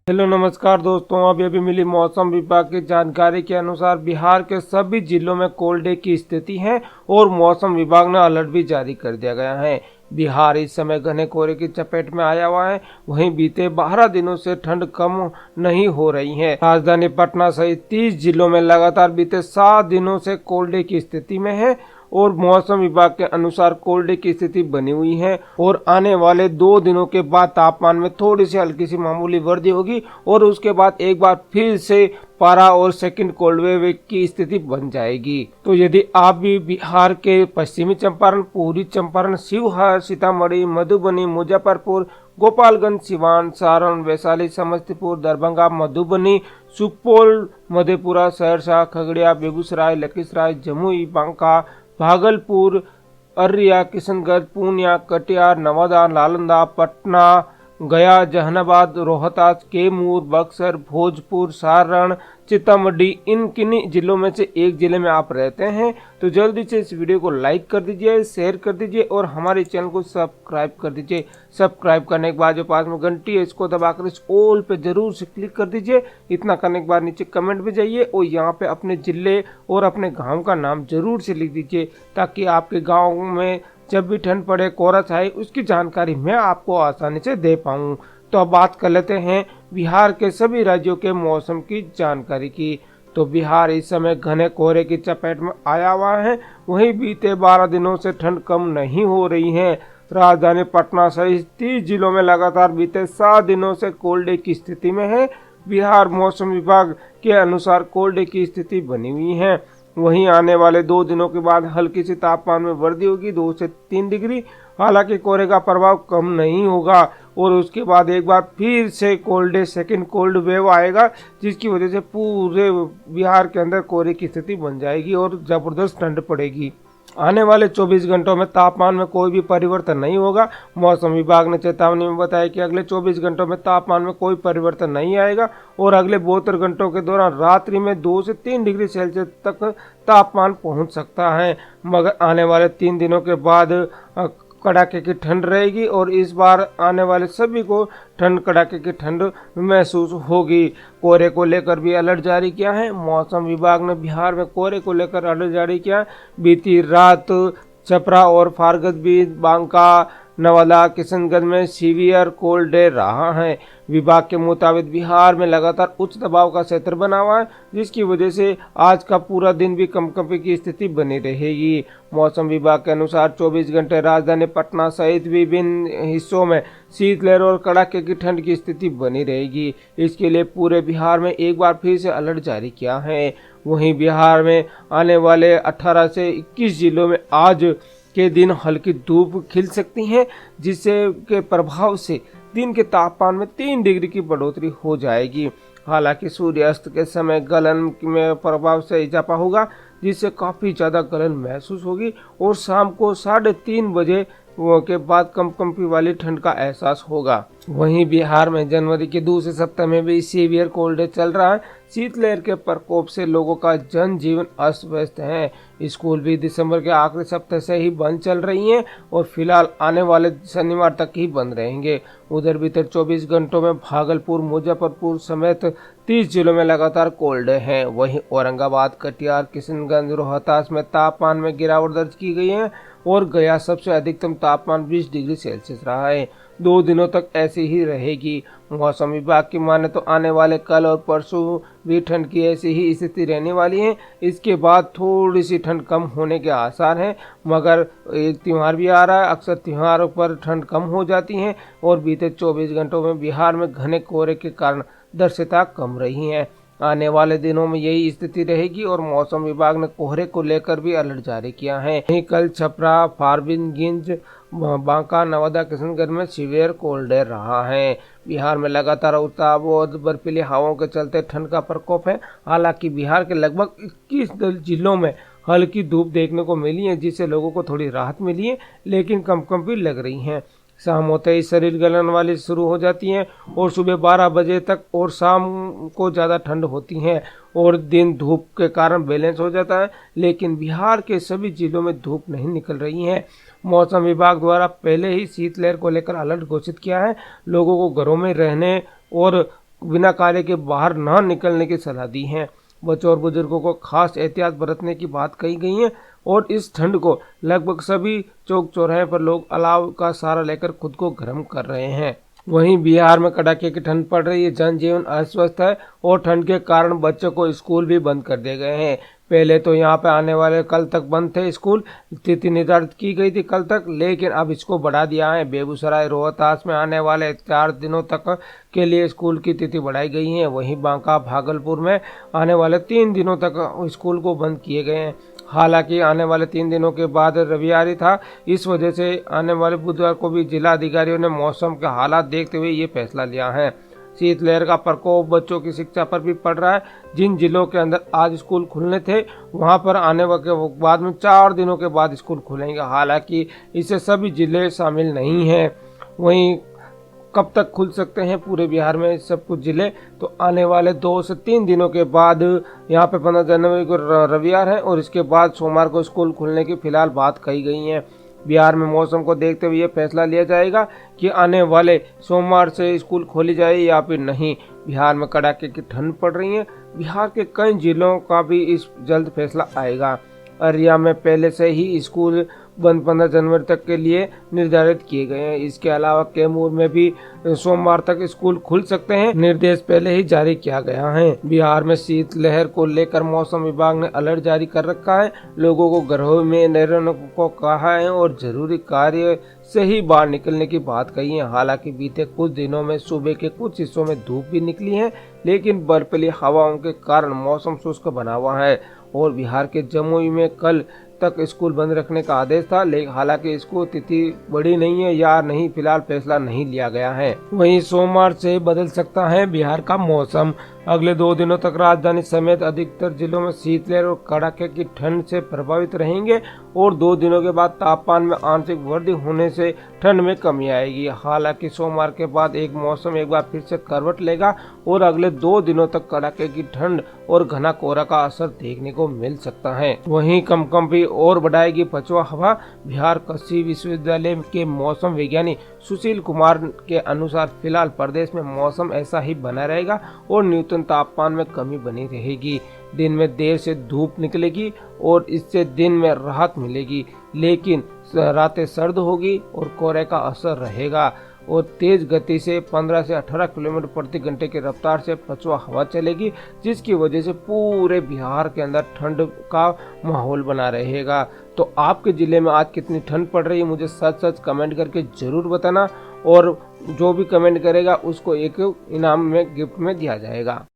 Hello नमस्कार दोस्तों, अभी मिली मौसम विभाग की जानकारी के अनुसार बिहार के सभी जिलों में कोल्ड डे की स्थिति है और मौसम विभाग ने अलर्ट भी जारी कर दिया गया है। बिहार इस समय घने कोहरे की चपेट में आया हुआ है। वहीं बीते 12 दिनों से ठंड कम नहीं हो रही है। राजधानी पटना सहित 30 जिलों में लगातार बीते 7 दिनों से कोल्ड डे की स्थिति में है और मौसम विभाग के अनुसार कोल्ड डे की स्थिति बनी हुई है और आने वाले 2 दिनों के बाद तापमान में थोड़ी सी हल्की सी मामूली वृद्धि होगी और उसके बाद एक बार फिर से पारा और सेकंड कोल्ड वेव की स्थिति बन जाएगी। तो यदि आप भी बिहार के पश्चिमी चंपारण, पूर्वी चंपारण, शिवहर, सीतामढ़ी, मधुबनी, मुजफ्फरपुर, गोपालगंज, सिवान, सारण, वैशाली, समस्तीपुर, दरभंगा, मधुबनी, सुपौल, मधेपुरा, सहरसा, खगड़िया, बेगूसराय, लखीसराय, जमुई, बांका, भागलपुर, अररिया, किशनगंज, पूर्णिया, कटिहार, नवादा, नालंदा, पटना, गया, जहानाबाद, रोहतास, कैमूर, बक्सर, भोजपुर, सारण, सीतामढ़ी, इन किन्हीं जिलों में से एक जिले में आप रहते हैं तो जल्दी से इस वीडियो को लाइक कर दीजिए, शेयर कर दीजिए और हमारे चैनल को सब्सक्राइब कर दीजिए। सब्सक्राइब करने के बाद जो पास में घंटी है इसको दबाकर इस ऑल पे जरूर से क्लिक कर दीजिए। इतना करने के बाद नीचे कमेंट भी जाइए और यहाँ पे अपने जिले और अपने गाँव का नाम जरूर से लिख दीजिए ताकि आपके गाँव में जब भी ठंड पड़े, कोहरा छाए, उसकी जानकारी मैं आपको आसानी से दे पाऊँ। तो अब बात कर लेते हैं बिहार के सभी राज्यों के मौसम की जानकारी की। तो बिहार इस समय घने कोहरे की चपेट में आया हुआ है। वहीं बीते 12 दिनों से ठंड कम नहीं हो रही है। राजधानी पटना सहित 30 जिलों में लगातार बीते 7 दिनों से कोल्ड डे की स्थिति में है। बिहार मौसम विभाग के अनुसार कोल्ड डे की स्थिति बनी हुई है। वहीं आने वाले 2 दिनों के बाद हल्की सी तापमान में वृद्धि होगी 2 से 3 डिग्री। हालांकि कोहरे का प्रभाव कम नहीं होगा और उसके बाद एक बार फिर से cold day, second cold wave आएगा जिसकी वजह से पूरे बिहार के अंदर कोहरे की स्थिति बन जाएगी और जबरदस्त ठंड पड़ेगी। आने वाले 24 घंटों में तापमान में कोई भी परिवर्तन नहीं होगा। मौसम विभाग ने चेतावनी में बताया कि अगले 24 घंटों में तापमान में कोई परिवर्तन नहीं आएगा और अगले 72 घंटों के दौरान रात्रि में 2 से 3 डिग्री सेल्सियस तक तापमान पहुंच सकता है। मगर आने वाले 3 दिनों के बाद कड़ाके की ठंड रहेगी और इस बार आने वाले सभी को कड़ाके की ठंड महसूस होगी। कोहरे को लेकर भी अलर्ट जारी किया है। मौसम विभाग ने बिहार में कोहरे को लेकर अलर्ट जारी किया। बीती रात छपरा और फारबिसगंज, बांका, नवादा, किशनगंज में सीवियर कोल्ड डे रहा है। विभाग के मुताबिक बिहार में लगातार उच्च दबाव का क्षेत्र बना हुआ है जिसकी वजह से आज का पूरा दिन भी कंपकपी की स्थिति बनी रहेगी। मौसम विभाग के अनुसार 24 घंटे राजधानी पटना सहित विभिन्न हिस्सों में शीतलहर और कड़ाके की ठंड की स्थिति बनी रहेगी। इसके लिए पूरे बिहार में एक बार फिर से अलर्ट जारी किया है। वहीं बिहार में आने वाले 18 से 21 जिलों में आज के दिन हल्की धूप खिल सकती है जिससे के प्रभाव से दिन के तापमान में 3 डिग्री की बढ़ोतरी हो जाएगी। हालांकि सूर्यास्त के समय गलन में प्रभाव से इजाफा होगा जिससे काफ़ी ज़्यादा गलन महसूस होगी और शाम को 3:30 बजे के बाद कंपकपी वाली ठंड का एहसास होगा। वहीं बिहार में जनवरी के दूसरे सप्ताह में भी सीवियर कोल्ड डे चल रहा है। शीतलहर के प्रकोप से लोगों का जनजीवन अस्त व्यस्त है। स्कूल भी दिसंबर के आखिरी सप्ताह से ही बंद चल रही हैं और फिलहाल आने वाले शनिवार तक ही बंद रहेंगे। उधर बीते 24 घंटों में भागलपुर, मुजफ्फरपुर समेत 30 जिलों में लगातार कोल्ड डे हैं। वहीं औरंगाबाद, कटिहार, किशनगंज, रोहतास में तापमान में गिरावट दर्ज की गई है और गया सबसे अधिकतम तापमान 20 डिग्री सेल्सियस रहा है। 2 दिनों तक ऐसी ही रहेगी। मौसम विभाग की माने तो आने वाले कल और परसों भी ठंड की ऐसी ही स्थिति रहने वाली है। इसके बाद थोड़ी सी ठंड कम होने के आसार हैं मगर एक त्यौहार भी आ रहा है। अक्सर त्योहारों पर ठंड कम हो जाती है और बीते 24 घंटों में बिहार में घने कोहरे के कारण दृश्यता कम रही है। आने वाले दिनों में यही स्थिति रहेगी और मौसम विभाग ने कोहरे को लेकर भी अलर्ट जारी किया है। कल छपरा, फारबिसगंज, बांका, नवादा, किशनगंज में सीवियर कोल्ड डे रहा है। बिहार में लगातार उताव और बर्फीली हवाओं के चलते ठंड का प्रकोप है। हालांकि बिहार के लगभग 21 जिलों में हल्की धूप देखने को मिली है जिससे लोगों को थोड़ी राहत मिली है लेकिन कंपकपी लग रही है। शाम होते ही शरीर गलन वाली शुरू हो जाती हैं और सुबह 12 बजे तक और शाम को ज़्यादा ठंड होती है और दिन धूप के कारण बैलेंस हो जाता है। लेकिन बिहार के सभी जिलों में धूप नहीं निकल रही है। मौसम विभाग द्वारा पहले ही शीतलहर को लेकर अलर्ट घोषित किया है। लोगों को घरों में रहने और बिना कार्य के बाहर न निकलने की सलाह दी है। बच्चों और बुजुर्गों को खास एहतियात बरतने की बात कही गई है और इस ठंड को लगभग सभी चौक चौराहे पर लोग अलाव का सहारा लेकर खुद को गर्म कर रहे हैं। वहीं बिहार में कड़ाके की ठंड पड़ रही है, जनजीवन अस्वस्थ है और ठंड के कारण बच्चों को स्कूल भी बंद कर दिए गए हैं। पहले तो यहाँ पे आने वाले कल तक बंद थे स्कूल, तिथि निर्धारित की गई थी कल तक, लेकिन अब इसको बढ़ा दिया है। बेगूसराय, रोहतास में आने वाले 4 दिनों तक के लिए स्कूल की तिथि बढ़ाई गई है। वहीं बांका, भागलपुर में आने वाले 3 दिनों तक स्कूल को बंद किए गए हैं। हालांकि आने वाले 3 दिनों के बाद रविवार था, इस वजह से आने वाले बुधवार को भी जिला अधिकारियों ने मौसम के हालात देखते हुए ये फैसला लिया है। शीतलहर का प्रकोप बच्चों की शिक्षा पर भी पड़ रहा है। जिन जिलों के अंदर आज स्कूल खुलने थे, वहां पर आने के बाद में 4 दिनों के बाद स्कूल खुलेंगे। हालांकि इससे सभी जिले शामिल नहीं हैं। वहीं कब तक खुल सकते हैं पूरे बिहार में सब कुछ जिले, तो आने वाले 2 से 3 दिनों के बाद यहाँ पे 15 जनवरी को रविवार है और इसके बाद सोमवार को स्कूल खुलने की फिलहाल बात कही गई है। बिहार में मौसम को देखते हुए यह फैसला लिया जाएगा कि आने वाले सोमवार से स्कूल खोली जाए या फिर नहीं। बिहार में कड़ाके की ठंड पड़ रही है। बिहार के कई जिलों का भी इस जल्द फैसला आएगा। अररिया में पहले से ही स्कूल बंद 15 जनवरी तक के लिए निर्धारित किए गए हैं। इसके अलावा कैमूर में भी सोमवार तक स्कूल खुल सकते हैं, निर्देश पहले ही जारी किया गया है। बिहार में शीतलहर को लेकर मौसम विभाग ने अलर्ट जारी कर रखा है। लोगों को घरों में न रहने को कहा है और जरूरी कार्य से ही बाहर निकलने की बात कही है। हालांकि बीते कुछ दिनों में सूबे के कुछ हिस्सों में धूप भी निकली है, लेकिन बर्फीली हवाओं के कारण मौसम शुष्क बना हुआ है और बिहार के जमुई में कल तक स्कूल बंद रखने का आदेश था, लेकिन हालांकि इसको तिथि बड़ी नहीं है या नहीं, फिलहाल फैसला नहीं लिया गया है। वहीं सोमवार से बदल सकता है बिहार का मौसम। अगले 2 दिनों तक राजधानी समेत अधिकतर जिलों में शीतलहर और कड़ाके की ठंड से प्रभावित रहेंगे और 2 दिनों के बाद तापमान में आंशिक वृद्धि होने से ठंड में कमी आएगी। हालांकि सोमवार के बाद मौसम एक बार फिर से करवट लेगा और अगले 2 दिनों तक कड़ाके की ठंड और घना कोहरा का असर देखने को मिल सकता है। वहीं कंपकंपी और बढ़ाएगी पछुआ हवा। बिहार कृषि विश्वविद्यालय के मौसम विज्ञानी सुशील कुमार के अनुसार फिलहाल प्रदेश में मौसम ऐसा ही बना रहेगा और न्यूनतम तापमान में कमी बनी रहेगी। दिन में देर से धूप निकलेगी और इससे दिन में राहत मिलेगी, लेकिन रातें सर्द होगी और कोहरे का असर रहेगा और तेज गति से 15 से 18 किलोमीटर प्रति घंटे की रफ्तार से पछुआ हवा चलेगी, जिसकी वजह से पूरे बिहार के अंदर ठंड का माहौल बना रहेगा। तो आपके जिले में आज कितनी ठंड पड़ रही है मुझे सच सच कमेंट करके जरूर बताना और जो भी कमेंट करेगा उसको एक इनाम में गिफ्ट में दिया जाएगा।